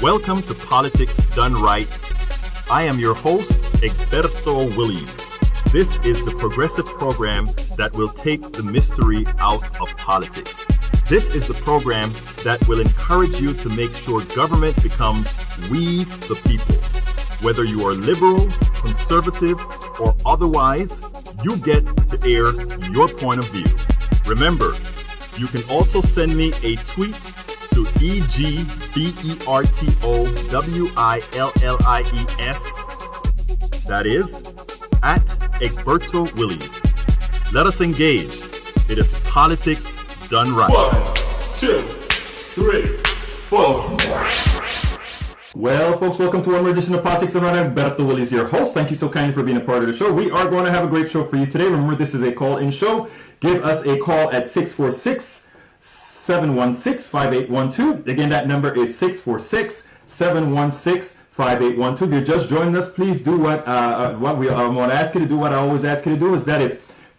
Welcome to Politics Done Right. I am your host, Egberto Williams. This is the progressive program that will take the mystery out of politics. This is the program that will encourage you to make sure government becomes we the people. Whether you are liberal, conservative, or otherwise, you get to air your point of view. Remember, you can also send me a tweet to EGBERTOWILLIES. That is, at Egberto Williams. Let us engage. It is politics done right. 1, 2, 3, 4. Well, folks, welcome to one more edition of Politics Done Right. I'm Egberto Williams, your host. Thank you so kindly for being a part of the show. We are going to have a great show for you today. Remember, this is a call-in show. Give us a call at 646-716-5812. Again, that number is 646-716-5812. If you're just joining us, please do what I'm going to ask you to do, what I always ask you to do,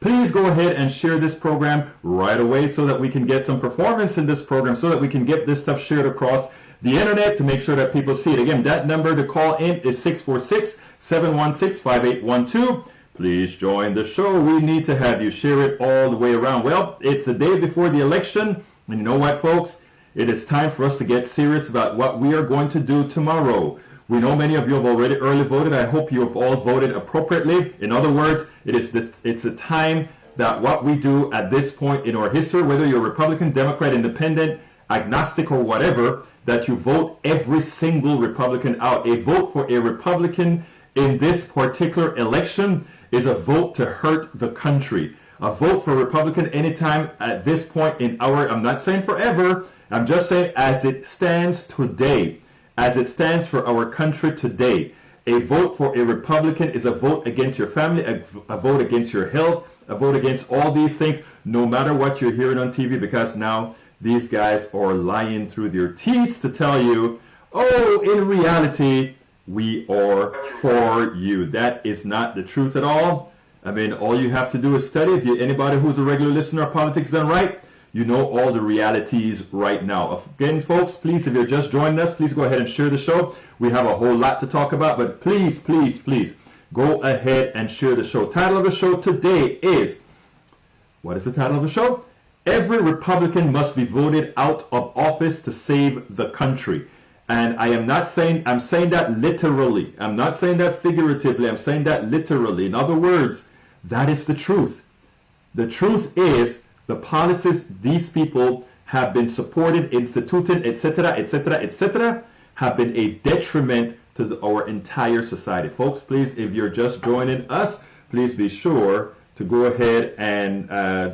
please go ahead and share this program right away so that we can get some performance in this program, so that we can get this stuff shared across the internet to make sure that people see it. Again, that number to call in is 646-716-5812. Please join the show. We need to have you share it all the way around. Well, it's the day before the election, and you know what, folks? It is time for us to get serious about what we are going to do tomorrow. We know many of you have already early voted. I hope you have all voted appropriately. In other words, it's a time that what we do at this point in our history, whether you're Republican, Democrat, Independent, agnostic, or whatever, that you vote every single Republican out. A vote for a Republican in this particular election is a vote to hurt the country. A vote for a Republican anytime at this point in I'm not saying forever, I'm just saying as it stands today, as it stands for our country today, a vote for a Republican is a vote against your family, a vote against your health, a vote against all these things, no matter what you're hearing on TV, because now these guys are lying through their teeth to tell you, oh, in reality, we are for you. That is not the truth at all. I mean, all you have to do is study. If you're anybody who's a regular listener of Politics Done Right, you know all the realities right now. Again, folks, please, if you're just joining us, please go ahead and share the show. We have a whole lot to talk about, but please, please, please, go ahead and share the show. Title of the show today is, what is the title of the show? Every Republican must be voted out of office to save the country. And I'm saying that literally. I'm not saying that figuratively. I'm saying that literally. In other words, that is the truth. The truth is the policies these people have been supported, instituted, etc., etc., etc., have been a detriment to our entire society. Folks, please, if you're just joining us, please be sure to go ahead and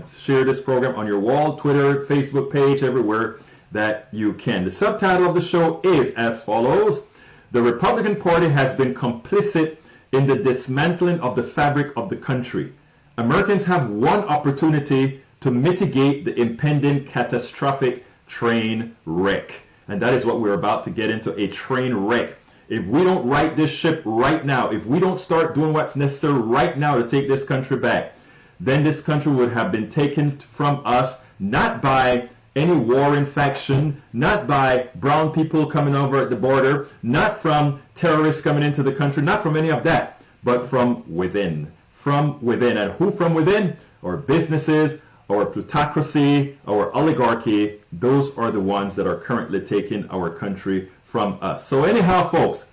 share this program on your wall, Twitter, Facebook page, everywhere that you can. The subtitle of the show is as follows: The Republican Party has been complicit in the dismantling of the fabric of the country. Americans have one opportunity to mitigate the impending catastrophic train wreck. And that is what we're about to get into, a train wreck. If we don't right this ship right now, if we don't start doing what's necessary right now to take this country back, then this country would have been taken from us, not by any warring faction, not by brown people coming over at the border, not from terrorists coming into the country, not from any of that, but from within. From within. And who from within? Our businesses, our plutocracy, our oligarchy, those are the ones that are currently taking our country from us. So anyhow, folks,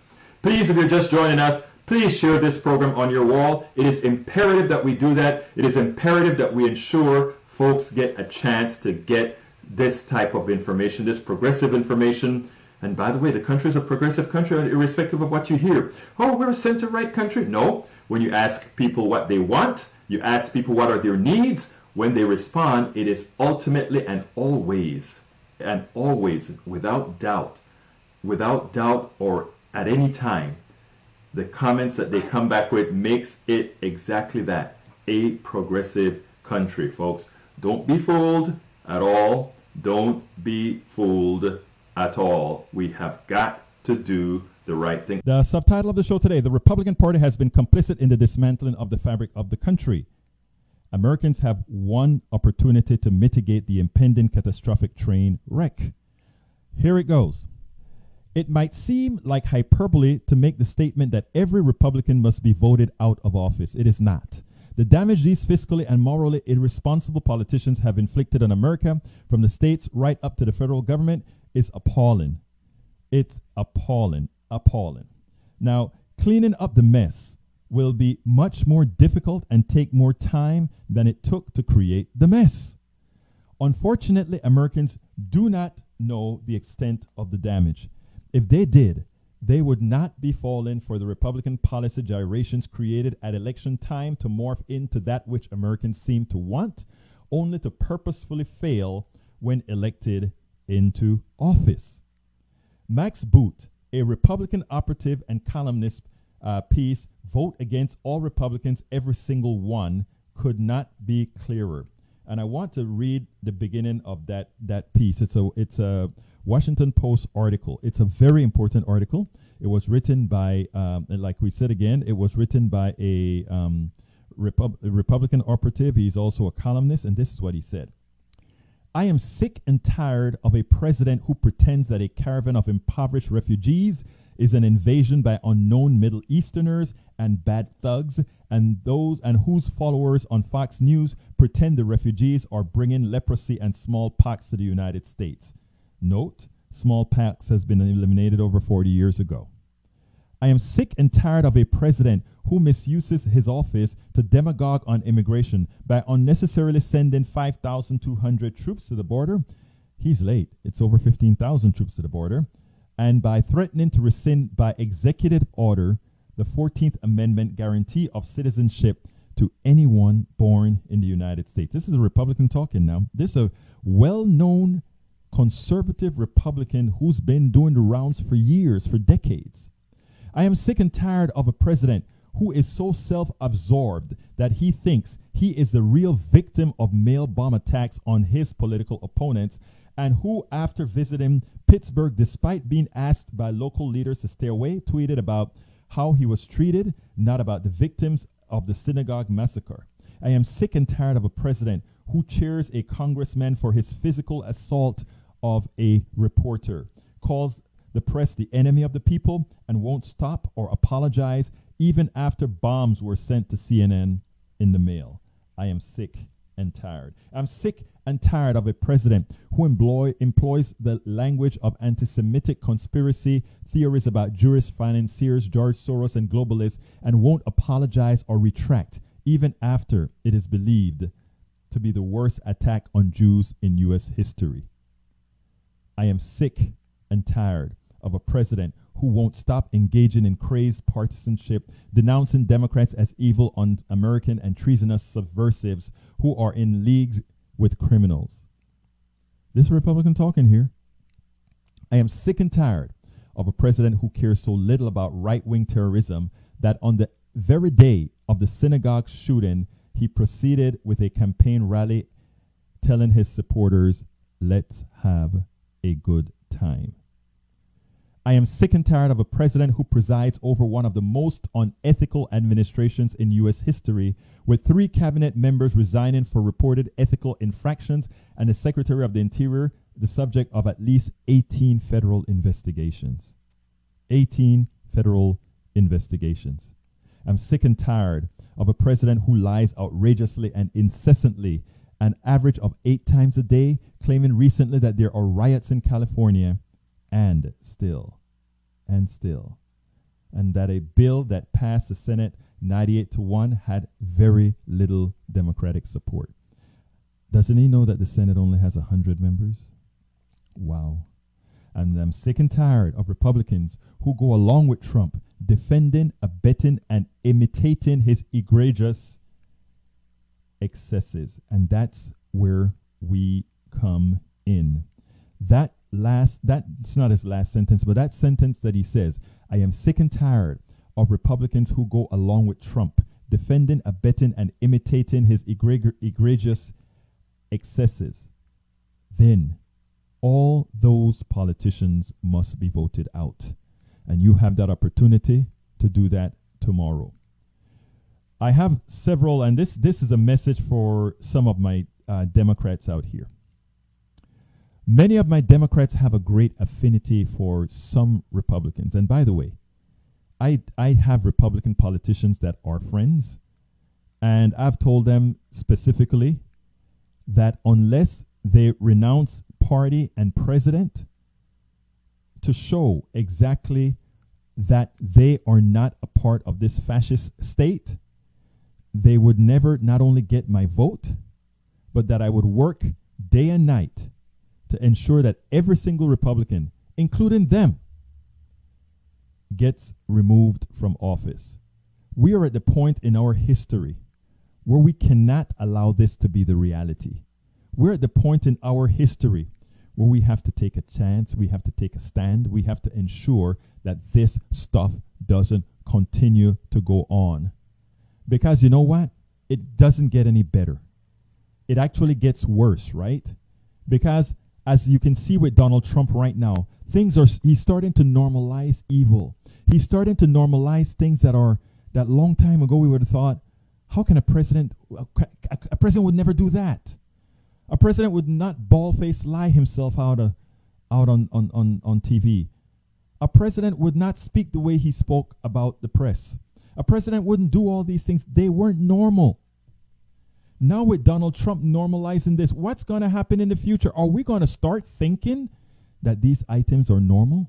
please, if you're just joining us, please share this program on your wall. It is imperative that we do that. It is imperative that we ensure folks get a chance to get this type of information, this progressive information. And by the way, the country is a progressive country, irrespective of what you hear. Oh, we're a center-right country. No. When you ask people what they want, you ask people what are their needs, when they respond, it is ultimately and always, without doubt or at any time, the comments that they come back with makes it exactly that, a progressive country, folks. Don't be fooled at all. Don't be fooled at all. We have got to do the right thing. The subtitle of the show today: The Republican Party has been complicit in the dismantling of the fabric of the country. Americans have one opportunity to mitigate the impending catastrophic train wreck. Here it goes. It might seem like hyperbole to make the statement that every Republican must be voted out of office. It is not. The damage these fiscally and morally irresponsible politicians have inflicted on America, from the states right up to the federal government, is appalling. It's appalling. Appalling. Now, cleaning up the mess will be much more difficult and take more time than it took to create the mess. Unfortunately, Americans do not know the extent of the damage. If they did, they would not be falling for the Republican policy gyrations created at election time to morph into that which Americans seem to want, only to purposefully fail when elected into office. Max Boot, a Republican operative and columnist piece, Vote Against All Republicans, Every Single One, could not be clearer. And I want to read the beginning of that piece. It's a Washington Post article. It's a very important article. It was written by, like we said again, it was written by a Republican operative. He's also a columnist, and this is what he said. I am sick and tired of a president who pretends that a caravan of impoverished refugees is an invasion by unknown Middle Easterners and bad thugs, and whose followers on Fox News pretend the refugees are bringing leprosy and smallpox to the United States. Note, smallpox has been eliminated over 40 years ago. I am sick and tired of a president who misuses his office to demagogue on immigration by unnecessarily sending 5,200 troops to the border. He's late. It's over 15,000 troops to the border. And by threatening to rescind by executive order the 14th Amendment guarantee of citizenship to anyone born in the United States. This is a Republican talking now. This is a well-known conservative Republican who's been doing the rounds for years, for decades. I am sick and tired of a president who is so self-absorbed that he thinks he is the real victim of mail bomb attacks on his political opponents, and who, after visiting Pittsburgh, despite being asked by local leaders to stay away, tweeted about how he was treated, not about the victims of the synagogue massacre. I am sick and tired of a president who cheers a congressman for his physical assault of a reporter, calls the press the enemy of the people, and won't stop or apologize even after bombs were sent to CNN in the mail. I am sick and tired. I'm sick and tired of a president who employs the language of anti-Semitic conspiracy theories about Jewish financiers, George Soros, and globalists, and won't apologize or retract even after it is believed to be the worst attack on Jews in U.S. history. I am sick and tired of a president who won't stop engaging in crazed partisanship, denouncing Democrats as evil, un-American, and treasonous subversives who are in leagues with criminals. This Republican talking here. I am sick and tired of a president who cares so little about right-wing terrorism that on the very day of the synagogue shooting, he proceeded with a campaign rally telling his supporters, let's have a good time. I am sick and tired of a president who presides over one of the most unethical administrations in U.S. history, with 3 cabinet members resigning for reported ethical infractions and the Secretary of the Interior the subject of at least 18 federal investigations. 18 federal investigations. I'm sick and tired of a president who lies outrageously and incessantly, an average of 8 times a day, claiming recently that there are riots in California, and that a bill that passed the Senate 98-1 had very little Democratic support. Doesn't he know that the Senate only has 100 members? Wow. And I'm sick and tired of Republicans who go along with Trump, defending, abetting, and imitating his egregious excesses. And that's where we come in. That's not his last sentence, but that sentence that he says, I am sick and tired of Republicans who go along with Trump, defending, abetting, and imitating his egregious excesses. Then all those politicians must be voted out. And you have that opportunity to do that tomorrow. I have several, and this is a message for some of my Democrats out here. Many of my Democrats have a great affinity for some Republicans. And by the way, I have Republican politicians that are friends, and I've told them specifically that unless they renounce party and president to show exactly that they are not a part of this fascist state, they would never not only get my vote, but that I would work day and night to ensure that every single Republican, including them, gets removed from office. We are at the point in our history where we cannot allow this to be the reality. We're at the point in our history where we have to take a chance, we have to take a stand, we have to ensure that this stuff doesn't continue to go on. Because you know what? It doesn't get any better. It actually gets worse, right? Because as you can see with Donald Trump right now, he's starting to normalize evil. He's starting to normalize things that long time ago we would have thought, how can a president would never do that? A president would not bald-faced lie himself out on TV. A president would not speak the way he spoke about the press. A president wouldn't do all these things. They weren't normal. Now with Donald Trump normalizing this, what's going to happen in the future? Are we going to start thinking that these items are normal?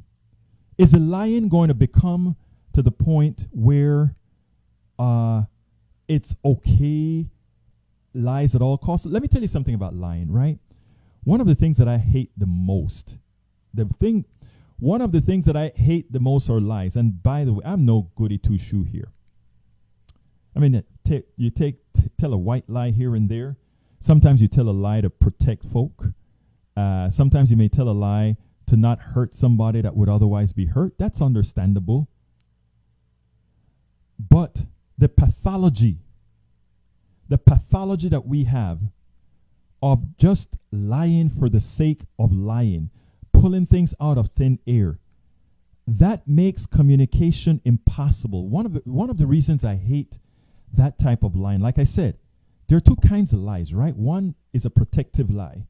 Is the lying going to become to the point where it's okay, lies at all costs? Let me tell you something about lying, right? One of the things that I hate the most, one of the things that I hate the most are lies. And by the way, I'm no goody two-shoe here. I mean, tell a white lie here and there. Sometimes you tell a lie to protect folk. Sometimes you may tell a lie to not hurt somebody that would otherwise be hurt. That's understandable. But the pathology that we have of just lying for the sake of lying, pulling things out of thin air, that makes communication impossible. One of the reasons I hate that type of lying, like I said, there are two kinds of lies, right? One is a protective lie.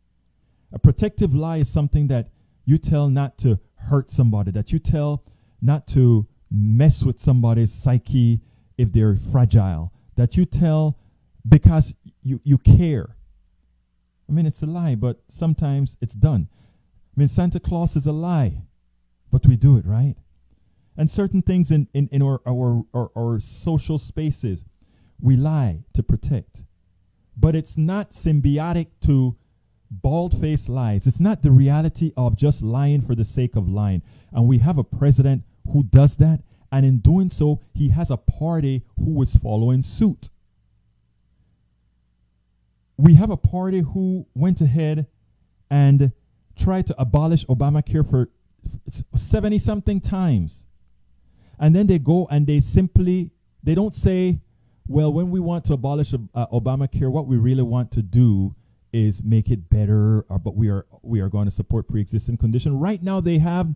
A protective lie is something that you tell not to hurt somebody, that you tell not to mess with somebody's psyche if they're fragile, that you tell because you care. I mean, it's a lie, but sometimes it's done. I mean, Santa Claus is a lie, but we do it, right? And certain things in our social spaces, we lie to protect. But it's not symbiotic to bald-faced lies. It's not the reality of just lying for the sake of lying. And we have a president who does that, and in doing so, he has a party who is following suit. We have a party who went ahead and tried to abolish Obamacare for 70-something times. And then they go and they don't say, well, when we want to abolish Obamacare, what we really want to do is make it better, but we are going to support pre-existing condition. Right now, they have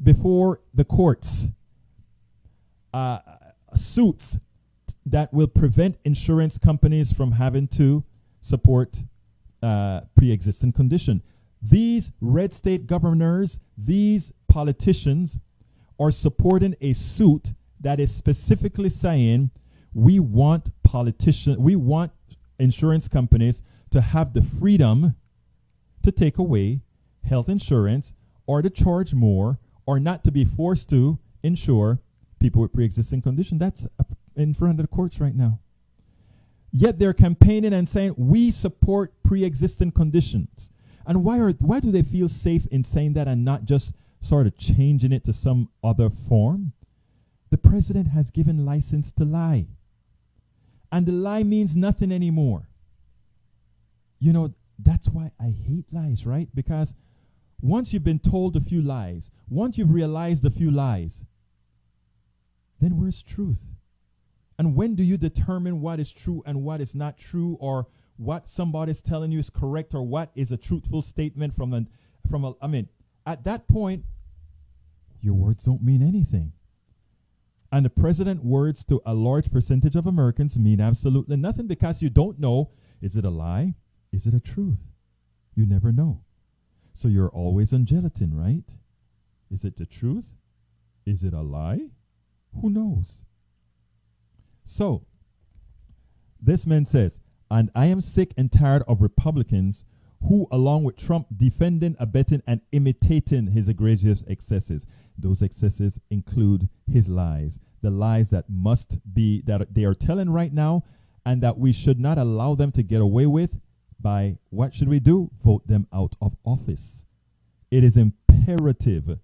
before the courts suits that will prevent insurance companies from having to support pre-existing condition. These red state governors, these politicians are supporting a suit that is specifically saying we want insurance companies to have the freedom to take away health insurance or to charge more or not to be forced to insure people with pre-existing condition. That's in front of the courts right now. Yet they're campaigning and saying we support pre-existing conditions. And why do they feel safe in saying that and not just sort of changing it to some other form? The president has given license to lie. And the lie means nothing anymore. You know, that's why I hate lies, right? Because once you've been told a few lies, once you've realized a few lies, then where's truth? And when do you determine what is true and what is not true, or what somebody's telling you is correct, or what is a truthful statement at that point, your words don't mean anything. And the president's words to a large percentage of Americans mean absolutely nothing, because you don't know, is it a lie? Is it a truth? You never know. So you're always on gelatin, right? Is it the truth? Is it a lie? Who knows? So, this man says, and I am sick and tired of Republicans who, along with Trump, defending, abetting, and imitating his egregious excesses. Those excesses include his lies, the lies that that they are telling right now, and that we should not allow them to get away with by, what should we do? Vote them out of office. It is imperative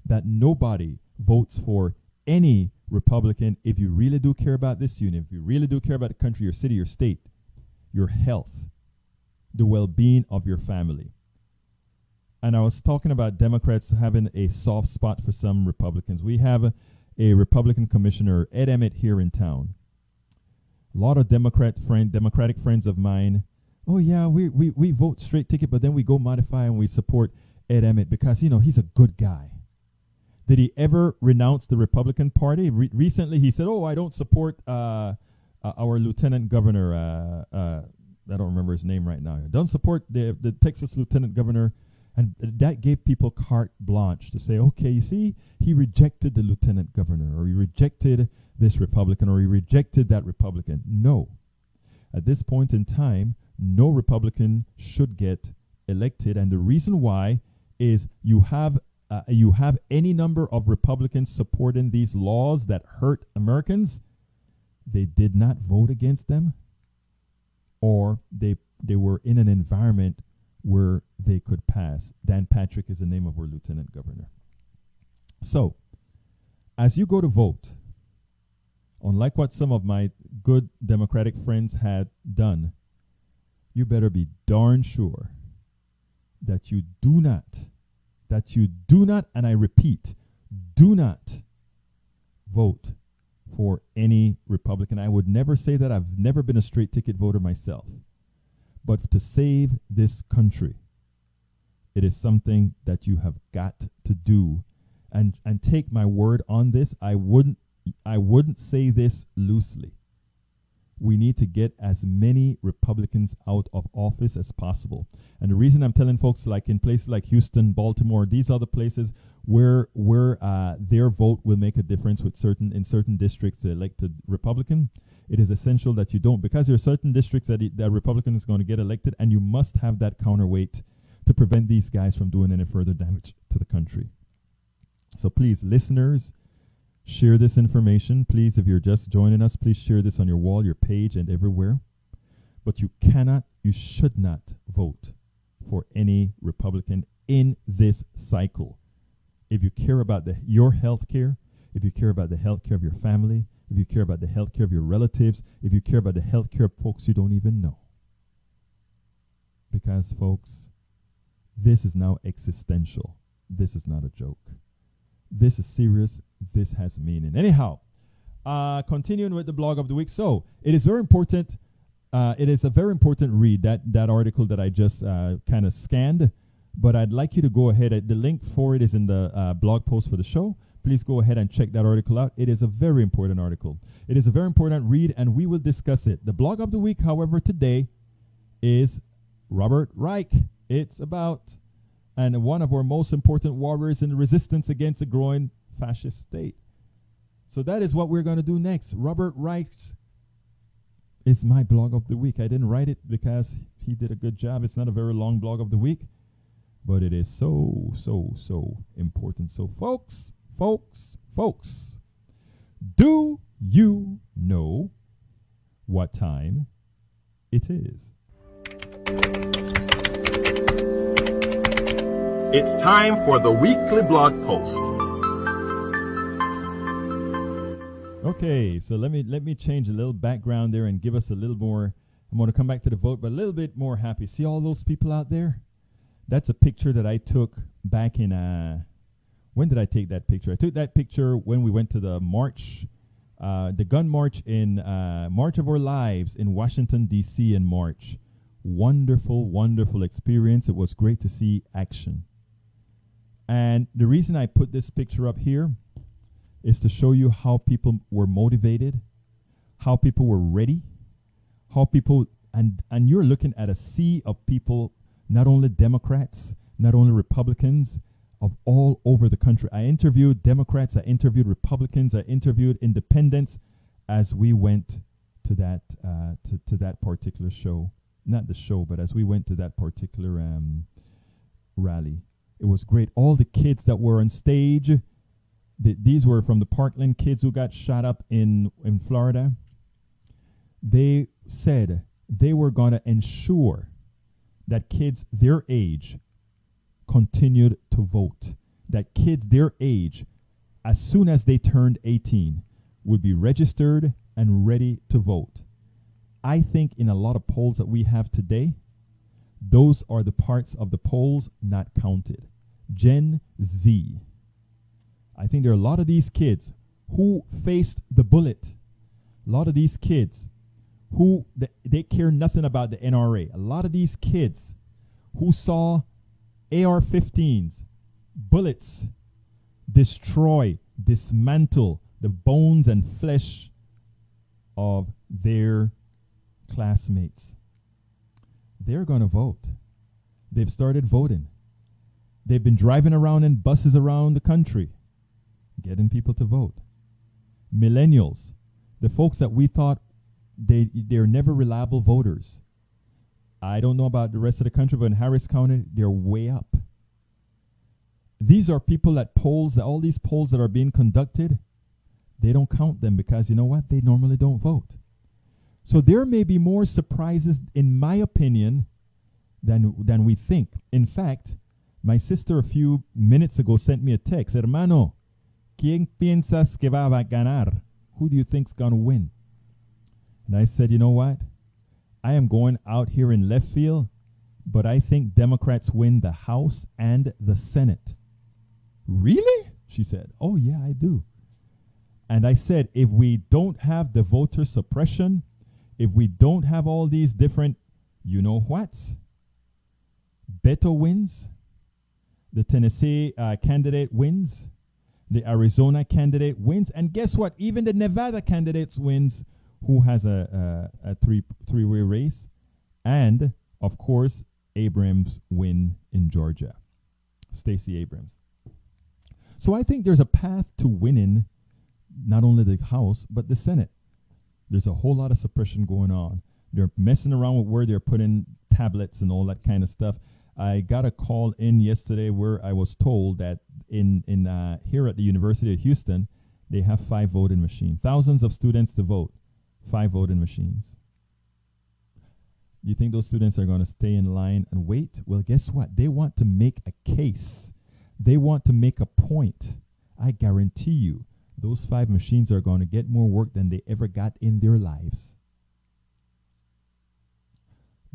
that nobody votes for any Republican if you really do care about this union, if you really do care about the country, your city, your state, your health, the well-being of your family. And I was talking about Democrats having a soft spot for some Republicans. We have a Republican commissioner, Ed Emmett, here in town. A lot of Democratic friends of mine, oh yeah, we vote straight ticket, but then we go modify and we support Ed Emmett because, he's a good guy. Did he ever renounce the Republican Party? Recently, he said, I don't support our lieutenant governor. I don't remember his name right now. Don't support the Texas lieutenant governor. And that gave people carte blanche to say, okay, you see, he rejected the lieutenant governor, or he rejected this Republican, or he rejected that Republican. No. At this point in time, no Republican should get elected. And the reason why is you have any number of Republicans supporting these laws that hurt Americans. They did not vote against them, or they were in an environment where they could pass. Dan Patrick is the name of our lieutenant governor. So, as you go to vote, unlike what some of my good Democratic friends had done, you better be darn sure that you do not, and I repeat, do not vote for any Republican. I would never say that. I've never been a straight ticket voter myself. But to save this country, it is something that you have got to do. And take my word on this, I wouldn't say this loosely. We need to get as many Republicans out of office as possible. And the reason I'm telling folks, like in places like Houston, Baltimore, these other places where their vote will make a difference in certain districts elected Republican, it is essential that you don't, because there are certain districts that Republican is going to get elected, and you must have that counterweight to prevent these guys from doing any further damage to the country. So please, listeners, share this information. Please, if you're just joining us, please share this on your wall, your page, and everywhere. But you should not vote for any Republican in this cycle. If you care about your health care, if you care about the health care of your family, if you care about the health care of your relatives, if you care about the health care of folks you don't even know. Because, folks, this is now existential. This is not a joke. This is serious. This has meaning. Anyhow, continuing with the blog of the week. So, it is very important. It is a very important read, that article that I just kind of scanned. But I'd like you to go ahead. The link for it is in the blog post for the show. Please go ahead and check that article out. It is a very important article. It is a very important read, and we will discuss it. The blog of the week, however, today is Robert Reich. It's about one of our most important warriors in the resistance against a growing fascist state. So that is what we're going to do next. Robert Reich is my blog of the week. I didn't write it because he did a good job. It's not a very long blog of the week, but it is so, so, so important. So folks, do you know what time it is? It's time for the weekly blog post. Okay, so let me change a little background there and give us a little more. I'm going to come back to the vote, but a little bit more happy. See all those people out there? That's a picture that I took back in when did I take that picture? I took that picture when we went to the march, the gun march in March of Our Lives in Washington, D.C. in March. Wonderful, wonderful experience. It was great to see action. And the reason I put this picture up here is to show you how people were motivated, how people were ready, how people And you're looking at a sea of people, not only Democrats, not only Republicans, of all over the country. I interviewed Democrats, I interviewed Republicans, I interviewed independents as we went to that to that particular show. Not the show, but as we went to that particular rally. It was great. All the kids that were on stage, these were from the Parkland kids who got shot up in Florida. They said they were going to ensure that kids their age continued to vote. That kids their age, as soon as they turned 18, would be registered and ready to vote. I think in a lot of polls that we have today, those are the parts of the polls not counted. Gen Z. I think there are a lot of these kids who faced the bullet. A lot of these kids who they care nothing about the NRA. A lot of these kids who saw AR-15s, bullets, destroy, dismantle the bones and flesh of their classmates. They're going to vote. They've started voting. They've been driving around in buses around the country, getting people to vote. Millennials, the folks that we thought they're never reliable voters. I don't know about the rest of the country, but in Harris County, they're way up. These are people at polls, that all these polls that are being conducted, they don't count them because you know what? They normally don't vote. So there may be more surprises, in my opinion, than we think. In fact, my sister a few minutes ago sent me a text. Hermano, ¿quién piensas que va a ganar? Who do you think's going to win? And I said, you know what? I am going out here in left field, but I think Democrats win the House and the Senate. Really? She said, oh, yeah, I do. And I said, if we don't have the voter suppression, if we don't have all these different, you know whats, Beto wins, the Tennessee candidate wins, the Arizona candidate wins, and guess what? Even the Nevada candidate wins, who has a three-way race, and of course, Abrams win in Georgia, Stacey Abrams. So I think there's a path to winning not only the House, but the Senate. There's a whole lot of suppression going on. They're messing around with where they're putting tablets and all that kind of stuff. I got a call in yesterday where I was told that in here at the University of Houston, they have 5 voting machines. Thousands of students to vote, 5 voting machines. You think those students are going to stay in line and wait? Well, guess what? They want to make a case. They want to make a point. I guarantee you, those 5 machines are going to get more work than they ever got in their lives.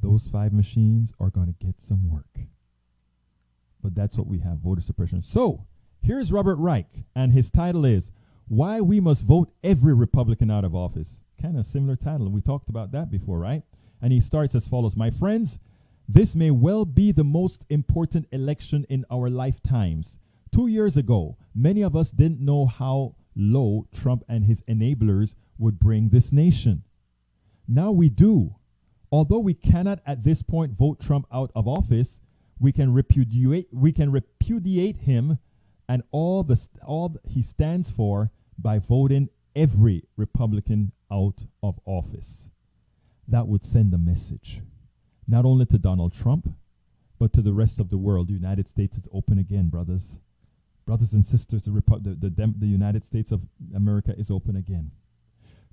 Those 5 machines are going to get some work. But that's what we have, voter suppression. So, here's Robert Reich, and his title is, Why We Must Vote Every Republican Out of Office. Kind of similar title, and we talked about that before, right? And he starts as follows. My friends, this may well be the most important election in our lifetimes. 2 years ago, many of us didn't know how low Trump and his enablers would bring this nation. Now we do. Although we cannot at this point vote Trump out of office, we can repudiate him and all he stands for by voting every Republican out of office. That would send a message, not only to Donald Trump, but to the rest of the world. The United States is open again, brothers. Brothers and sisters, the United States of America is open again.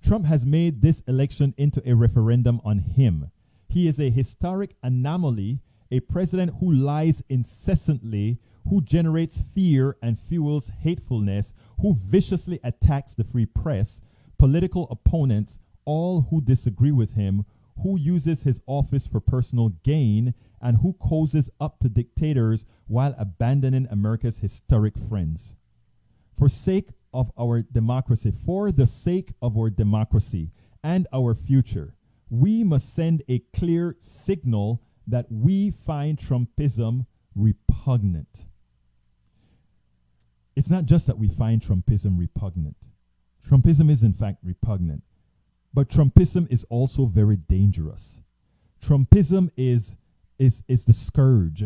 Trump has made this election into a referendum on him. He is a historic anomaly, a president who lies incessantly, who generates fear and fuels hatefulness, who viciously attacks the free press, political opponents, all who disagree with him, who uses his office for personal gain, and who cozies up to dictators while abandoning America's historic friends. For the sake of our democracy and our future, we must send a clear signal that we find Trumpism repugnant. It's not just that we find Trumpism repugnant. Trumpism is in fact repugnant. But Trumpism is also very dangerous. Trumpism is the scourge.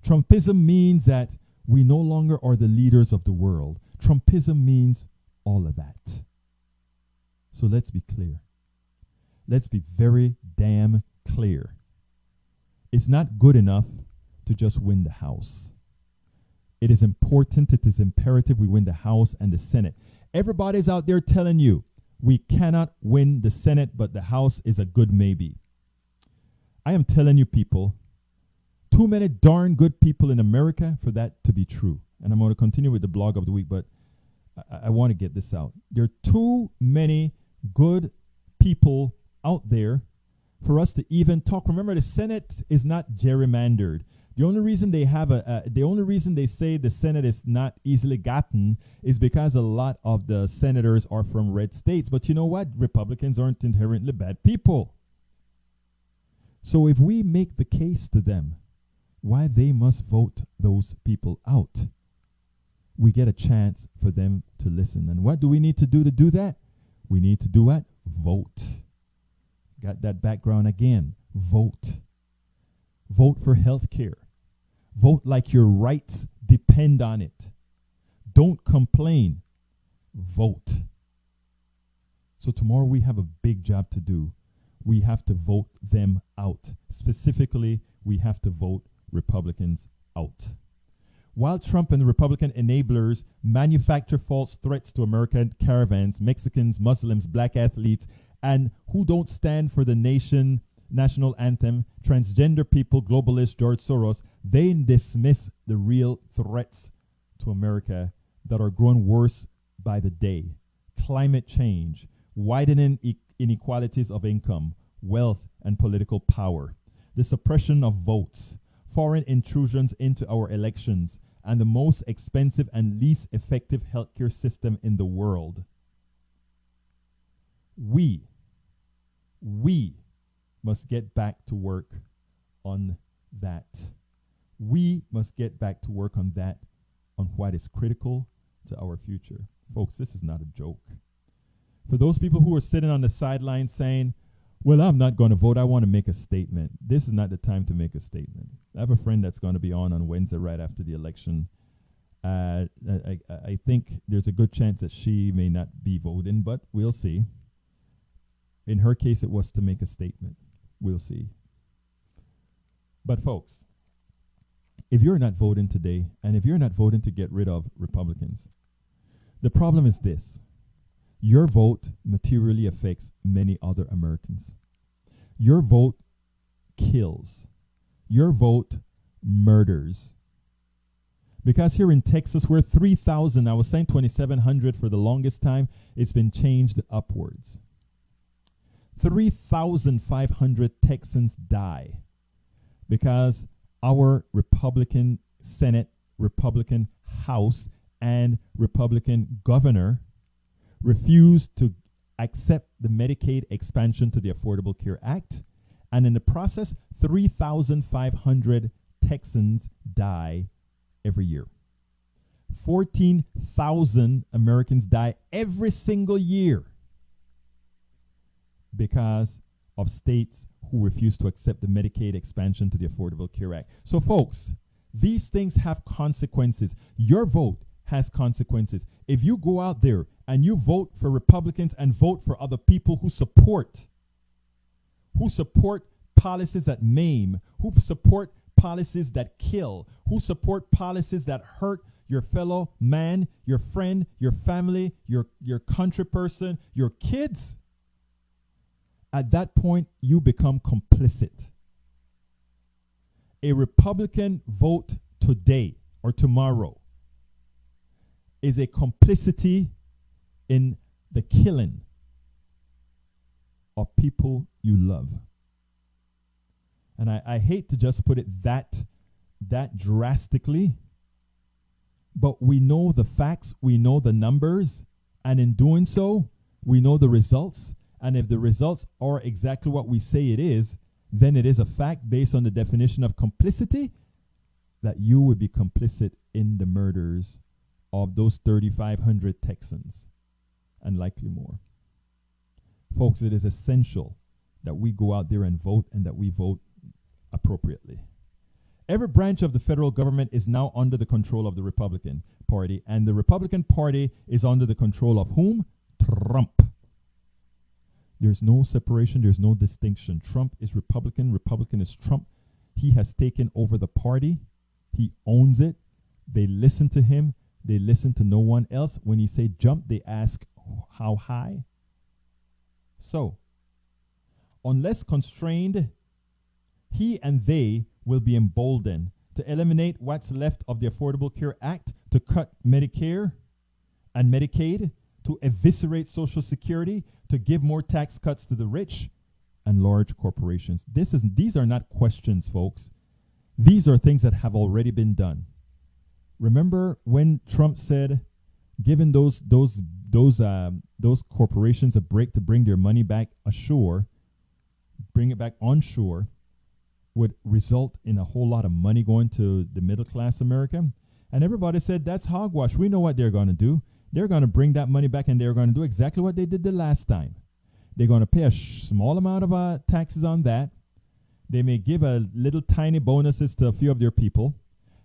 Trumpism means that we no longer are the leaders of the world. Trumpism means all of that. So let's be clear. Let's be very damn clear. It's not good enough to just win the House. It is important, it is imperative we win the House and the Senate. Everybody's out there telling you we cannot win the Senate, but the House is a good maybe. I am telling you, people, too many darn good people in America for that to be true. And I'm going to continue with the blog of the week, but I want to get this out. There are too many good people out there for us to even talk. Remember, the Senate is not gerrymandered. The only reason they have the only reason they say the Senate is not easily gotten is because a lot of the senators are from red states. But you know what? Republicans aren't inherently bad people. So if we make the case to them why they must vote those people out, we get a chance for them to listen. And what do we need to do that? We need to do what? Vote. Got that background again. Vote. Vote for health care. Vote like your rights depend on it. Don't complain. Vote. So tomorrow we have a big job to do. We have to vote them out. Specifically, we have to vote Republicans out. While Trump and the Republican enablers manufacture false threats to American caravans, Mexicans, Muslims, black athletes, and who don't stand for the national anthem, transgender people, globalists, George Soros, they dismiss the real threats to America that are growing worse by the day. Climate change, widening inequalities of income, wealth, and political power, the suppression of votes, foreign intrusions into our elections, and the most expensive and least effective healthcare system in the world. We must get back to work on that. We must get back to work on that, on what is critical to our future. Folks, this is not a joke. For those people who are sitting on the sidelines saying, well, I'm not going to vote, I want to make a statement. This is not the time to make a statement. I have a friend that's going to be on Wednesday right after the election. I think there's a good chance that she may not be voting, but we'll see. In her case, it was to make a statement. We'll see. But folks, if you're not voting today, and if you're not voting to get rid of Republicans, the problem is this. Your vote materially affects many other Americans. Your vote kills. Your vote murders. Because here in Texas, we're 3,000. I was saying 2,700 for the longest time. It's been changed upwards. 3,500 Texans die because our Republican Senate, Republican House, and Republican governor refused to accept the Medicaid expansion to the Affordable Care Act. And in the process, 3,500 Texans die every year. 14,000 Americans die every single year because of states who refuse to accept the Medicaid expansion to the Affordable Care Act. So folks, these things have consequences. Your vote has consequences. If you go out there and you vote for Republicans and vote for other people who support policies that maim, who support policies that kill, who support policies that hurt your fellow man, your friend, your family, your country person, your kids, at that point you become complicit. A Republican vote today or tomorrow is a complicity in the killing of people you love. And I hate to just put it that drastically, but we know the facts, we know the numbers, and in doing so, we know the results. And if the results are exactly what we say it is, then it is a fact based on the definition of complicity that you would be complicit in the murders of those 3,500 Texans and likely more. Folks, it is essential that we go out there and vote, and that we vote appropriately. Every branch of the federal government is now under the control of the Republican Party, and the Republican Party is under the control of whom? Trump. There's no separation, there's no distinction. Trump is Republican, Republican is Trump. He has taken over the party. He owns it. They listen to him. They listen to no one else. When he say jump, they ask how high. So, unless constrained, he and they will be emboldened to eliminate what's left of the Affordable Care Act, to cut Medicare and Medicaid, to eviscerate Social Security, to give more tax cuts to the rich and large corporations. These are not questions, folks. These are things that have already been done. Remember when Trump said, giving those corporations a break to bring their money back ashore, bring it back onshore, would result in a whole lot of money going to the middle class America? And everybody said, that's hogwash. We know what they're going to do. They're going to bring that money back, and they're going to do exactly what they did the last time. They're going to pay a small amount of taxes on that. They may give a little tiny bonuses to a few of their people,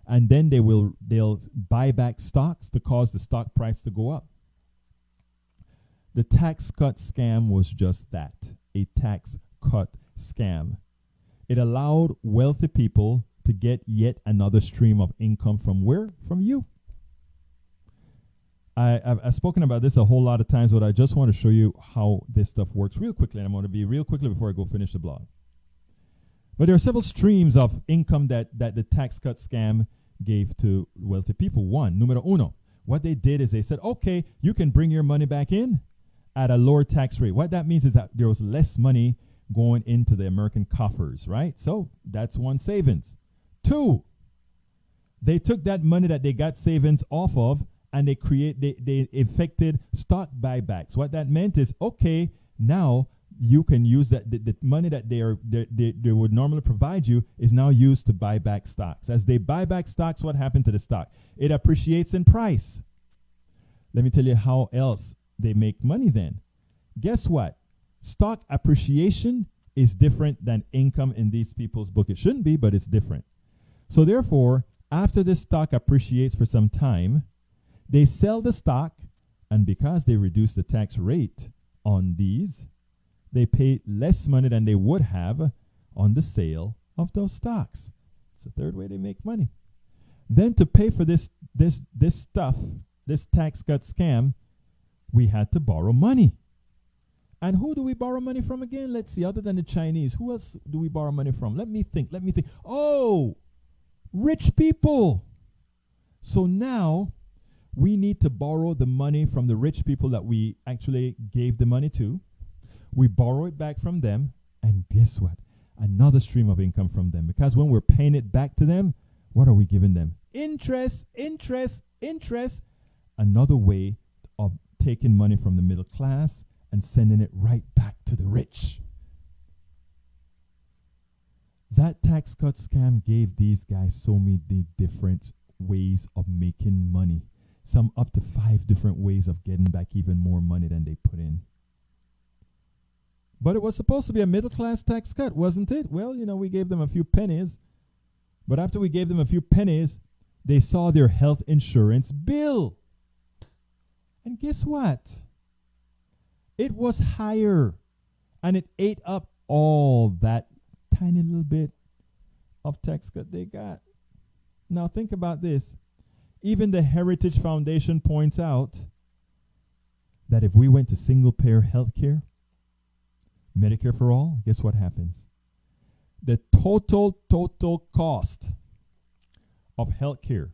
and then they'll buy back stocks to cause the stock price to go up. The tax cut scam was just that, a tax cut scam. It allowed wealthy people to get yet another stream of income from where? From you. I've spoken about this a whole lot of times, but I just want to show you how this stuff works real quickly. And I'm going to be real quickly before I go finish the blog. But there are several streams of income that the tax cut scam gave to wealthy people. One, numero uno, what they did is they said, okay, you can bring your money back in at a lower tax rate. What that means is that there was less money going into the American coffers, right? So that's one savings. Two, they took that money that they got savings off of, and they effected stock buybacks. What that meant is, okay, now you can use that the money that they would normally provide you is now used to buy back stocks. As they buy back stocks, what happened to the stock? It appreciates in price. Let me tell you how else they make money then. Guess what? Stock appreciation is different than income in these people's book. It shouldn't be, but it's different. So therefore, after this stock appreciates for some time, they sell the stock, and because they reduce the tax rate on these, they pay less money than they would have on the sale of those stocks. It's the third way they make money. Then to pay for this stuff, this tax cut scam, we had to borrow money. And who do we borrow money from again? Let's see, other than the Chinese, who else do we borrow money from? Let me think. Oh, rich people. So now we need to borrow the money from the rich people that we actually gave the money to. We borrow it back from them, and guess what? Another stream of income from them. Because when we're paying it back to them, what are we giving them? Interest. Another way of taking money from the middle class and sending it right back to the rich. That tax cut scam gave these guys so many different ways of making money. Some up to 5 different ways of getting back even more money than they put in. But it was supposed to be a middle class tax cut, wasn't it? Well, we gave them a few pennies. But after we gave them a few pennies, they saw their health insurance bill. And guess what? It was higher. And it ate up all that tiny little bit of tax cut they got. Now think about this. Even the Heritage Foundation points out that if we went to single-payer health care, Medicare for all, guess what happens? The total cost of health care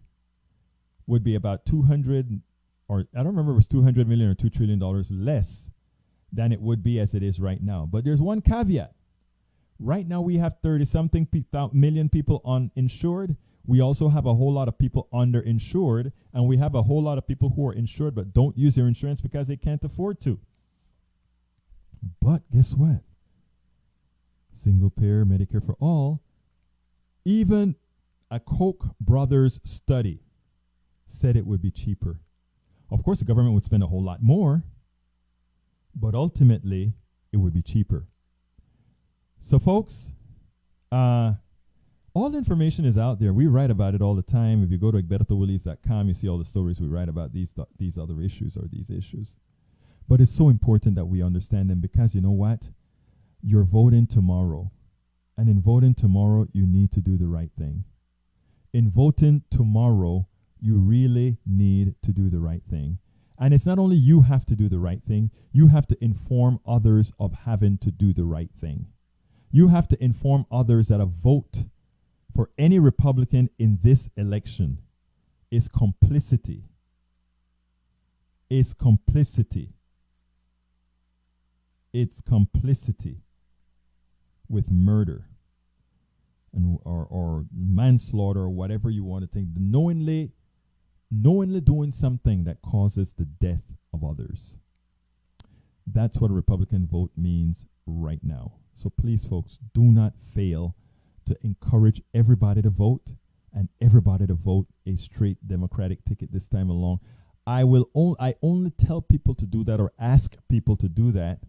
would be about 200, or I don't remember if it was 200 million or $2 trillion less than it would be as it is right now. But there's one caveat. Right now we have 30-something million people uninsured. We also have a whole lot of people underinsured, and we have a whole lot of people who are insured but don't use their insurance because they can't afford to. But guess what? Single payer Medicare for all, even a Koch brothers study said it would be cheaper. Of course, the government would spend a whole lot more, but ultimately it would be cheaper. So, folks, all the information is out there. We write about it all the time. If you go to egbertowillies.com, you see all the stories we write about these other issues or these issues. But it's so important that we understand them, because you know what? You're voting tomorrow. And in voting tomorrow, you need to do the right thing. In voting tomorrow, you really need to do the right thing. And it's not only you have to do the right thing, you have to inform others of having to do the right thing. You have to inform others that a vote for any Republican in this election is complicity. It's complicity. It's complicity with murder and or manslaughter or whatever you want to think. Knowingly doing something that causes the death of others. That's what a Republican vote means right now. So please, folks, do not fail to encourage everybody to vote, and everybody to vote a straight Democratic ticket this time along. I only tell people to do that or ask people to do that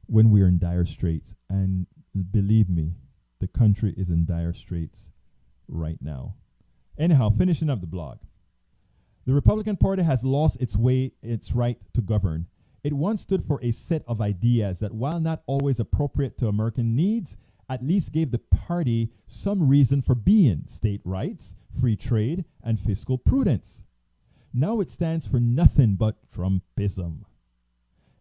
when we're in dire straits. And believe me, the country is in dire straits right now. Anyhow, finishing up the blog. The Republican Party has lost its right to govern. It once stood for a set of ideas that, while not always appropriate to American needs, at least gave the party some reason for being: state rights, free trade, and fiscal prudence. Now it stands for nothing but Trumpism.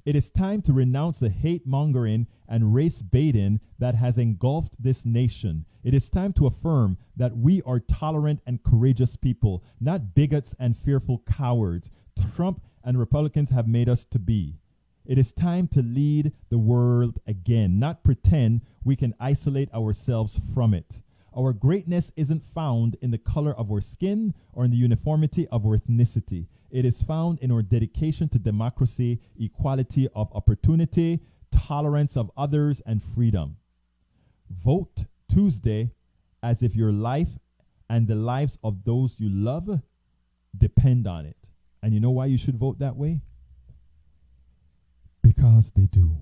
It is time to renounce the hate mongering and race baiting that has engulfed this nation. It is time to affirm that we are tolerant and courageous people, not bigots and fearful cowards Trump and Republicans have made us to be. It is time to lead the world again, not pretend we can isolate ourselves from it. Our greatness isn't found in the color of our skin or in the uniformity of our ethnicity. It is found in our dedication to democracy, equality of opportunity, tolerance of others, and freedom. Vote Tuesday as if your life and the lives of those you love depend on it. And you know why you should vote that way? Because they do.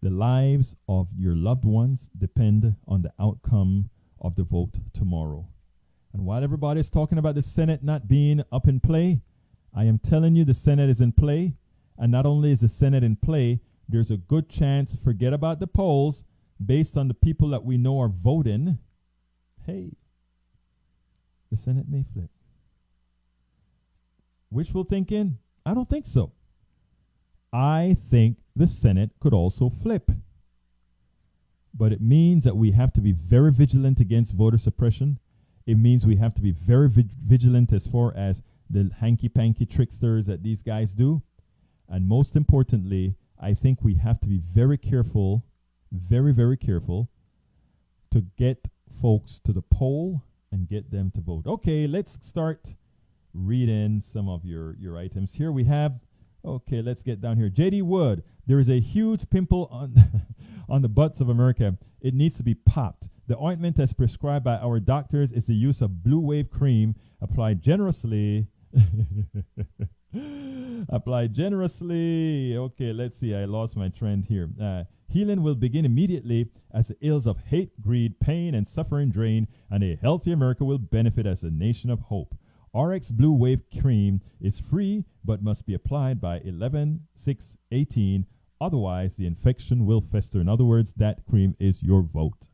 The lives of your loved ones depend on the outcome of the vote tomorrow. And while everybody's talking about the Senate not being up in play, I am telling you the Senate is in play. And not only is the Senate in play, there's a good chance, forget about the polls, based on the people that we know are voting, hey, the Senate may flip. Wishful thinking? I don't think so. I think the Senate could also flip. But it means that we have to be very vigilant against voter suppression. It means we have to be very vigilant as far as the hanky-panky tricksters that these guys do. And most importantly, I think we have to be very careful, very, very careful, to get folks to the poll and get them to vote. Okay, let's start reading some of your items. Here we have, okay, let's get down here. J.D. Wood, there is a huge pimple on, on the butts of America. It needs to be popped. The ointment as prescribed by our doctors is the use of Blue Wave cream applied generously. Applied generously. Okay, let's see. I lost my trend here. Healing will begin immediately as the ills of hate, greed, pain, and suffering drain, and a healthy America will benefit as a nation of hope. RX Blue Wave cream is free but must be applied by 11/6/18. Otherwise, the infection will fester. In other words, that cream is your vote.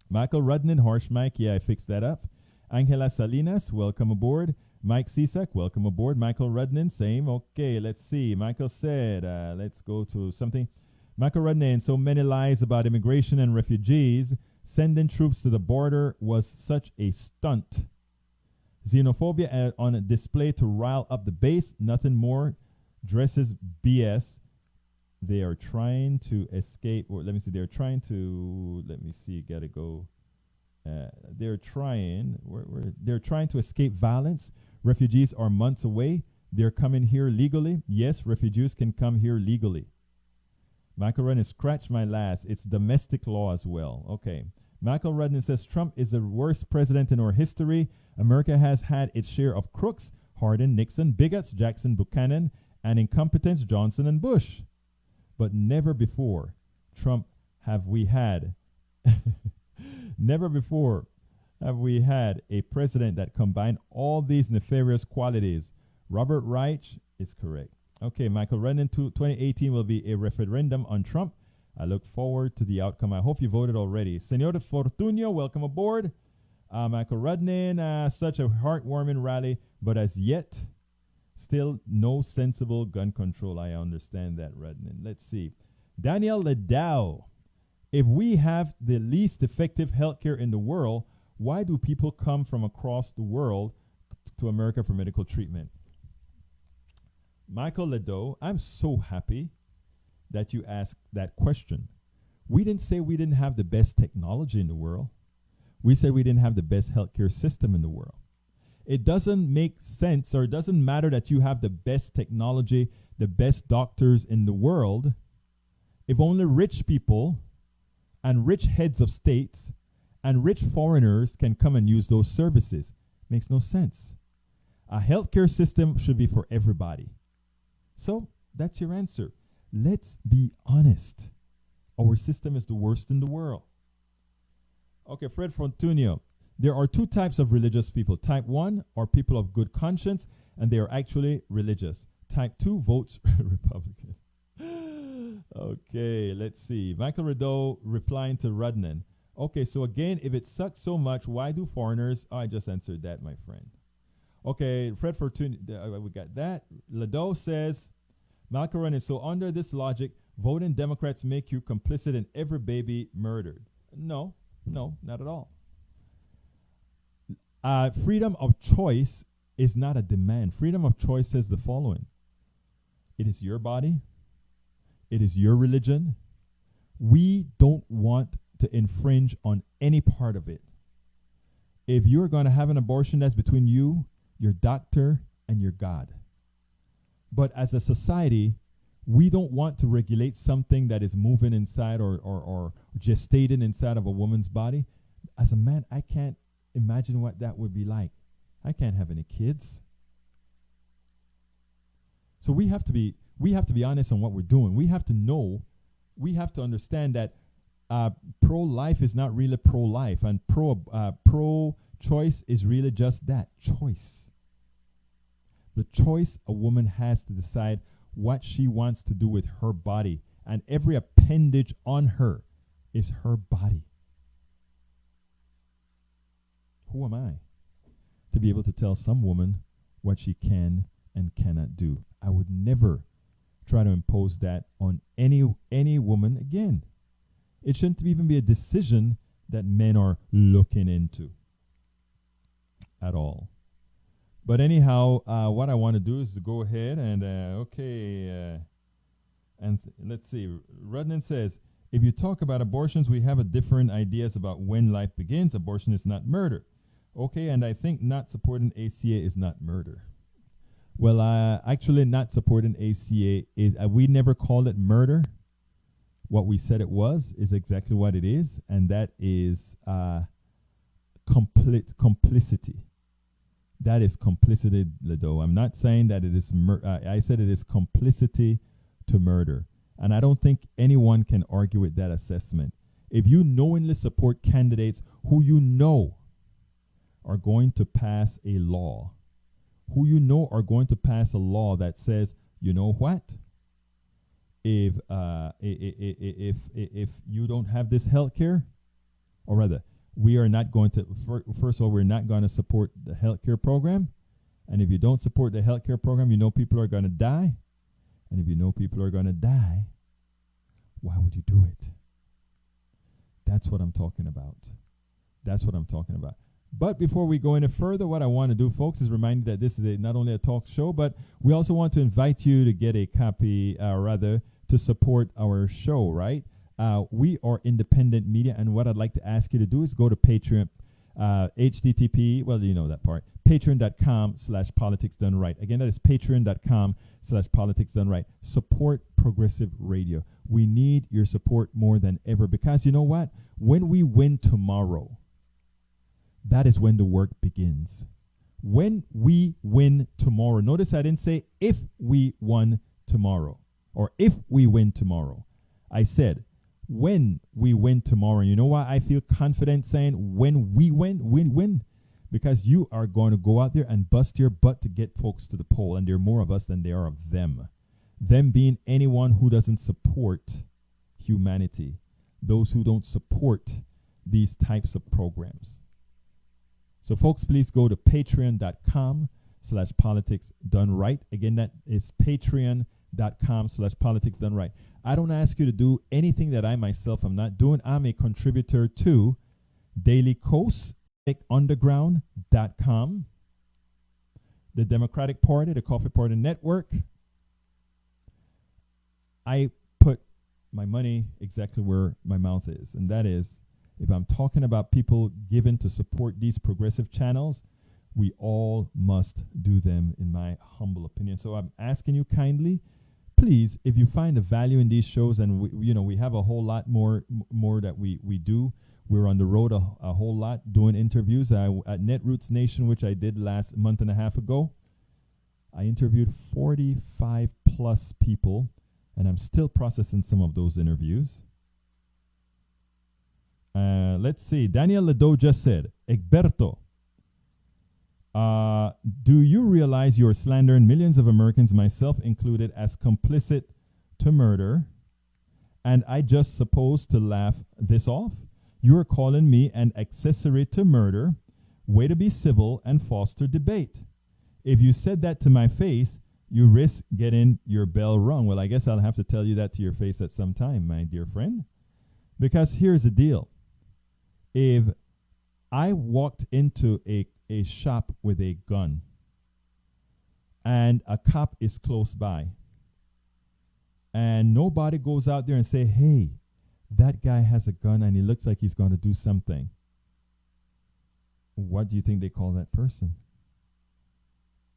Michael Rudnin, Harsh Mike, yeah, I fixed that up. Angela Salinas, welcome aboard. Mike Cisak, welcome aboard. Michael Rudnin, same. Okay, let's see. Michael said, let's go to something. Michael Rudnin, so many lies about immigration and refugees. Sending troops to the border was such a stunt. Xenophobia on a display to rile up the base. Nothing more. Dresses BS. They are trying to escape, or let me see, they're trying to, let me see, gotta go. They're trying to escape violence. Refugees are months away. They're coming here legally. Yes, refugees can come here legally. Michael Rudnin, scratch my last. It's domestic law as well. Okay. Michael Rudnin says Trump is the worst president in our history. America has had its share of crooks, Hardin, Nixon, bigots, Jackson, Buchanan, and incompetence, Johnson and Bush. But never before Trump have we had, never before have we had a president that combined all these nefarious qualities. Robert Reich is correct. Okay, Michael Redden, 2018 will be a referendum on Trump. I look forward to the outcome. I hope you voted already. Senor Fortunio, welcome aboard. Michael Rudnin, such a heartwarming rally, but as yet, still no sensible gun control. I understand that, Rudnin. Let's see. Daniel Ledau, if we have the least effective healthcare in the world, why do people come from across the world to America for medical treatment? Michael Ledo, I'm so happy that you asked that question. We didn't say we didn't have the best technology in the world. We said we didn't have the best healthcare system in the world. It doesn't make sense, or it doesn't matter that you have the best technology, the best doctors in the world, if only rich people and rich heads of states and rich foreigners can come and use those services. Makes no sense. A healthcare system should be for everybody. So that's your answer. Let's be honest. Our system is the worst in the world. Okay, Fred Fortunio. There are two types of religious people. Type 1 are people of good conscience, and they are actually religious. Type 2 votes Republican. Okay, let's see. Michael Rideau replying to Rudnan. Okay, so again, if it sucks so much, why do foreigners? Oh, I just answered that, my friend. Okay, Fred Fortunio, we got that. Ledo says, Michael Rudnan, so under this logic, voting Democrats make you complicit in every baby murdered. No, not at all. Freedom of choice is not a demand. Freedom of choice says the following. It is your body. It is your religion. We don't want to infringe on any part of it. If you're going to have an abortion, that's between you, your doctor, and your God. But as a society, we don't want to regulate something that is moving inside or gestating inside of a woman's body. As a man, I can't imagine what that would be like. I can't have any kids. So we have to be honest on what we're doing. We have to know, we have to understand that pro-life is not really pro-life, and pro-choice is really just that, choice. The choice a woman has to decide what she wants to do with her body, and every appendage on her is her body. Who am I to be able to tell some woman what she can and cannot do? I would never try to impose that on any woman again. It shouldn't even be a decision that men are looking into at all. But anyhow, what I want to do is to go ahead and, let's see. Rudnan says, if you talk about abortions, we have a different ideas about when life begins. Abortion is not murder. Okay, and I think not supporting ACA is not murder. Well, actually not supporting ACA is, we never called it murder. What we said it was is exactly what it is, and that is complicity. That is complicity, Ledo. I'm not saying that it is I said it is complicity to murder. And I don't think anyone can argue with that assessment. If you knowingly support candidates who you know are going to pass a law, are going to pass a law that says, you know what? If you don't have this health care, or rather, we are not going to, first of all, we're not going to support the healthcare program. And if you don't support the healthcare program, you know people are going to die. And if you know people are going to die, why would you do it? That's what I'm talking about. That's what I'm talking about. But before we go any further, what I want to do, folks, is remind you that this is not only a talk show, but we also want to invite you to get a copy, to support our show, right? We are independent media, and what I'd like to ask you to do is go to Patreon, HTTP, well, you know that part, patreon.com/politics done right. Again, that is patreon.com/politics done right. Support Progressive Radio. We need your support more than ever, because you know what? When we win tomorrow, that is when the work begins. When we win tomorrow. Notice I didn't say if we won tomorrow or if we win tomorrow. I said when we win tomorrow. And you know why I feel confident saying when we win? Because you are going to go out there and bust your butt to get folks to the poll. And there are more of us than there are of them. Them being anyone who doesn't support humanity. Those who don't support these types of programs. So folks, please go to patreon.com/politics done right. Again, that is patreon.com/politics done right. I don't ask you to do anything that I myself am not doing. I'm a contributor to Daily Coast, underground.com, the Democratic Party, the Coffee Party Network. I put my money exactly where my mouth is, and that is, if I'm talking about people given to support these progressive channels, we all must do them, in my humble opinion. So I'm asking you kindly, please, if you find the value in these shows, and we have a whole lot more that we do. We're on the road a whole lot doing interviews. At Netroots Nation, which I did last month and a half ago, I interviewed 45 plus people, and I'm still processing some of those interviews. Let's see. Daniel Ledo just said, Egberto, do you realize you're slandering millions of Americans, myself included, as complicit to murder? And I just supposed to laugh this off? You're calling me an accessory to murder. Way to be civil and foster debate. If you said that to my face, you risk getting your bell rung. Well, I guess I'll have to tell you that to your face at some time, my dear friend. Because here's the deal. If I walked into a shop with a gun and a cop is close by and nobody goes out there and say, hey, that guy has a gun and he looks like he's going to do something, what do you think they call that person?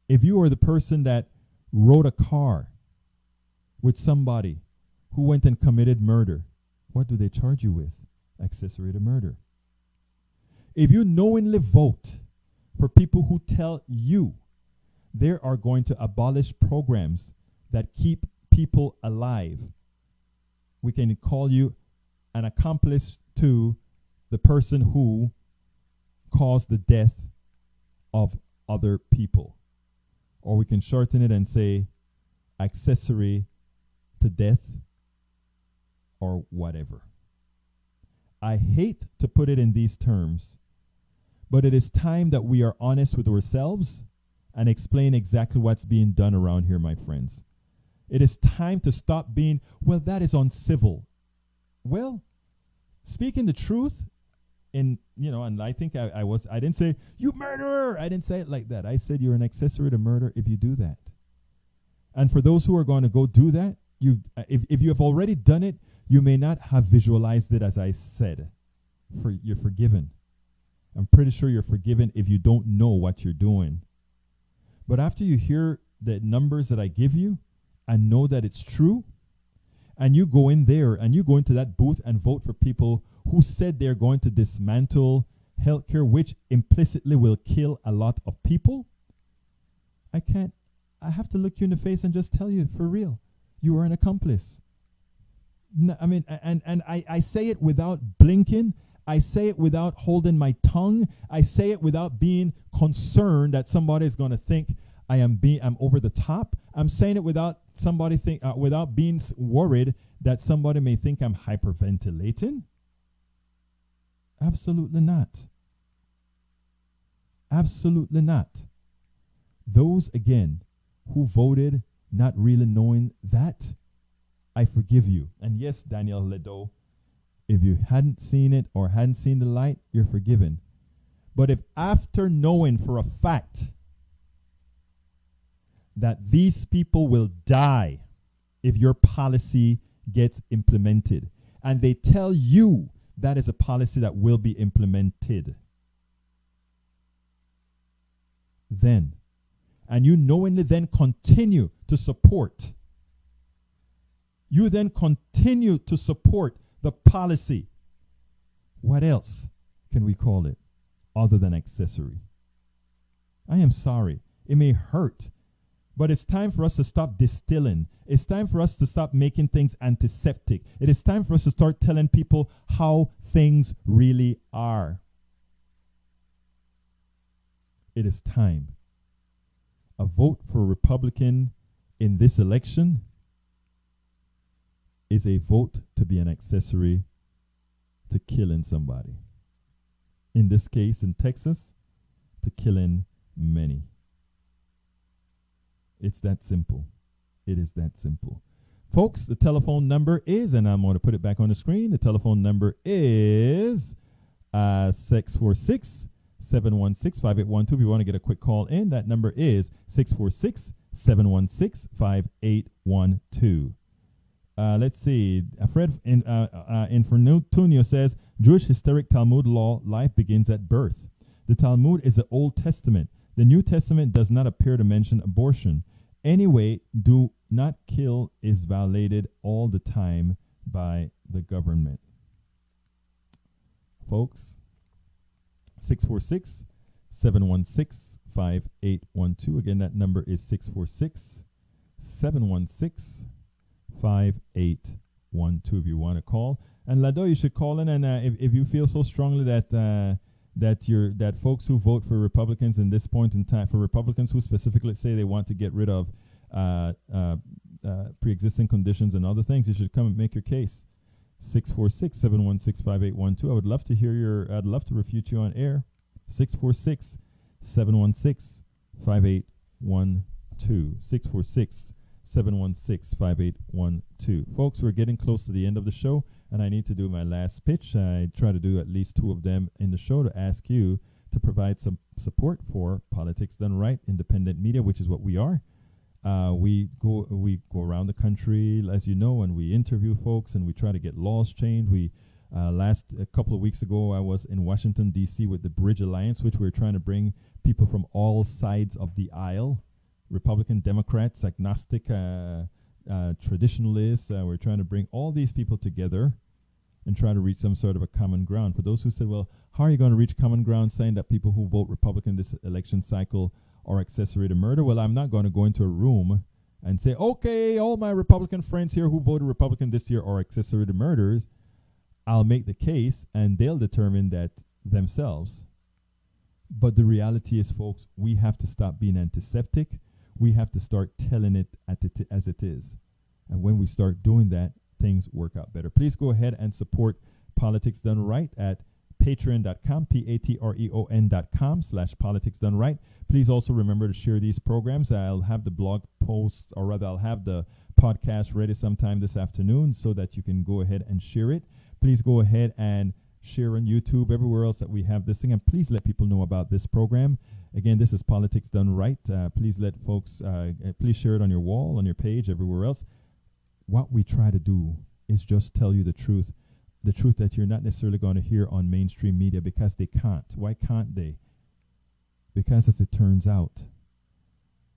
If you are the person that rode a car with somebody who went and committed murder, what do they charge you with? Accessory to murder. If you knowingly vote for people who tell you they are going to abolish programs that keep people alive, we can call you an accomplice to the person who caused the death of other people. Or we can shorten it and say accessory to death or whatever. I hate to put it in these terms, but it is time that we are honest with ourselves and explain exactly what's being done around here, my friends. It is time to stop being, well, that is uncivil. Well, speaking the truth, and I think I didn't say, you murderer. I didn't say it like that. I said you're an accessory to murder if you do that. And for those who are going to go do that, if you have already done it, you may not have visualized it as I said. You're forgiven. I'm pretty sure you're forgiven if you don't know what you're doing. But after you hear the numbers that I give you and know that it's true, and you go in there and you go into that booth and vote for people who said they're going to dismantle healthcare, which implicitly will kill a lot of people, I have to look you in the face and just tell you, for real, you are an accomplice. No, I mean, and I say it without blinking. I say it without holding my tongue. I say it without being concerned that somebody is going to think I'm over the top. I'm saying it without without being worried that somebody may think I'm hyperventilating. Absolutely not. Absolutely not. Those, again, who voted not really knowing that, I forgive you. And yes, Daniel Ledo, if you hadn't seen it or hadn't seen the light, you're forgiven. But if after knowing for a fact that these people will die if your policy gets implemented, and they tell you that is a policy that will be implemented, then, and you knowingly then continue to support, the policy, what else can we call it other than accessory? I am sorry. It may hurt, But it's time for us to stop distilling. It's time for us to stop making things antiseptic. It is time for us to start telling people how things really are. It is time. A vote for a Republican in this election is a vote to be an accessory to killing somebody. In this case, in Texas, to killing many. It's that simple. It is that simple. Folks, the telephone number is, and I'm going to put it back on the screen, the telephone number is 646-716-5812. If you want to get a quick call in, that number is 646-716-5812. Let's see. Fred Infernutunio says, Jewish historic Talmud law, life begins at birth. The Talmud is the Old Testament. The New Testament does not appear to mention abortion. Anyway, do not kill is violated all the time by the government. Folks, 646-716-5812. Again, that number is 646-716-5812 if you want to call. And Lado, you should call in, and if you feel so strongly that that folks who vote for Republicans in this point in time, for Republicans who specifically say they want to get rid of pre-existing conditions and other things, you should come and make your case. 646-716-5812. I would love to hear I'd love to refute you on air. 646-716-5812. 646-716-5812. Folks, we're getting close to the end of the show, and I need to do my last pitch. I try to do at least 2 of them in the show to ask you to provide some support for Politics Done Right, independent media, which is what we are. We go around the country, as you know, and we interview folks, and we try to get laws changed. A couple of weeks ago, I was in Washington, D.C. with the Bridge Alliance, which we're trying to bring people from all sides of the aisle, Republican, Democrats, agnostic, traditionalists. We're trying to bring all these people together and try to reach some sort of a common ground. For those who said, well, how are you going to reach common ground saying that people who vote Republican this election cycle are accessory to murder? Well, I'm not going to go into a room and say, okay, all my Republican friends here who voted Republican this year are accessory to murders. I'll make the case, and they'll determine that themselves. But the reality is, folks, we have to stop being antiseptic. We have to start telling it as it is. And when we start doing that, things work out better. Please go ahead and support Politics Done Right at patreon.com, patreon.com/Politics Done Right. Please also remember to share these programs. I'll have the blog posts, or rather I'll have the podcast ready sometime this afternoon so that you can go ahead and share it. Please go ahead and share on YouTube, everywhere else that we have this thing, and please let people know about this program. Again, this is Politics Done Right. Please let folks, please share it on your wall, on your page, everywhere else. What we try to do is just tell you the truth that you're not necessarily going to hear on mainstream media, because they can't. Why can't they? Because as it turns out,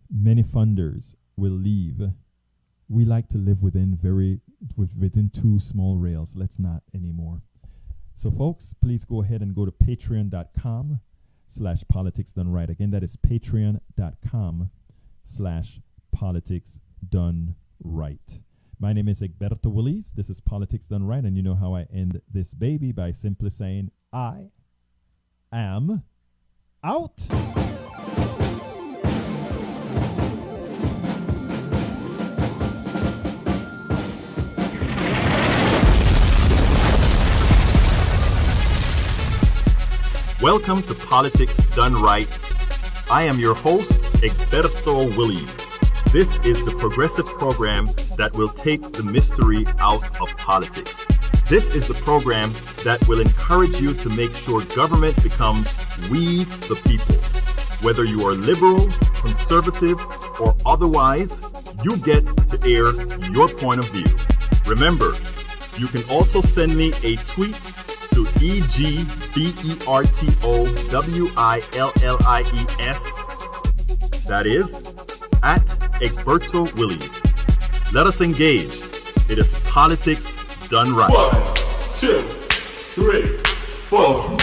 many funders will leave. We like to live within 2 small rails. Let's not anymore. So folks, please go ahead and go to patreon.com/Politics Done Right. Again, that is patreon.com/Politics Done Right. My name is Egberto Willies. This is Politics Done Right, and you know how I end this baby by simply saying, I am out. Welcome to Politics Done Right. I am your host, Egberto Willies. This is the progressive program that will take the mystery out of politics. This is the program that will encourage you to make sure government becomes we the people. Whether you are liberal, conservative, or otherwise, you get to air your point of view. Remember, you can also send me a tweet to EGBERTOWILLIES. That is at Egberto Willies. Let us engage. It is Politics Done Right. 1, 2, 3, 4.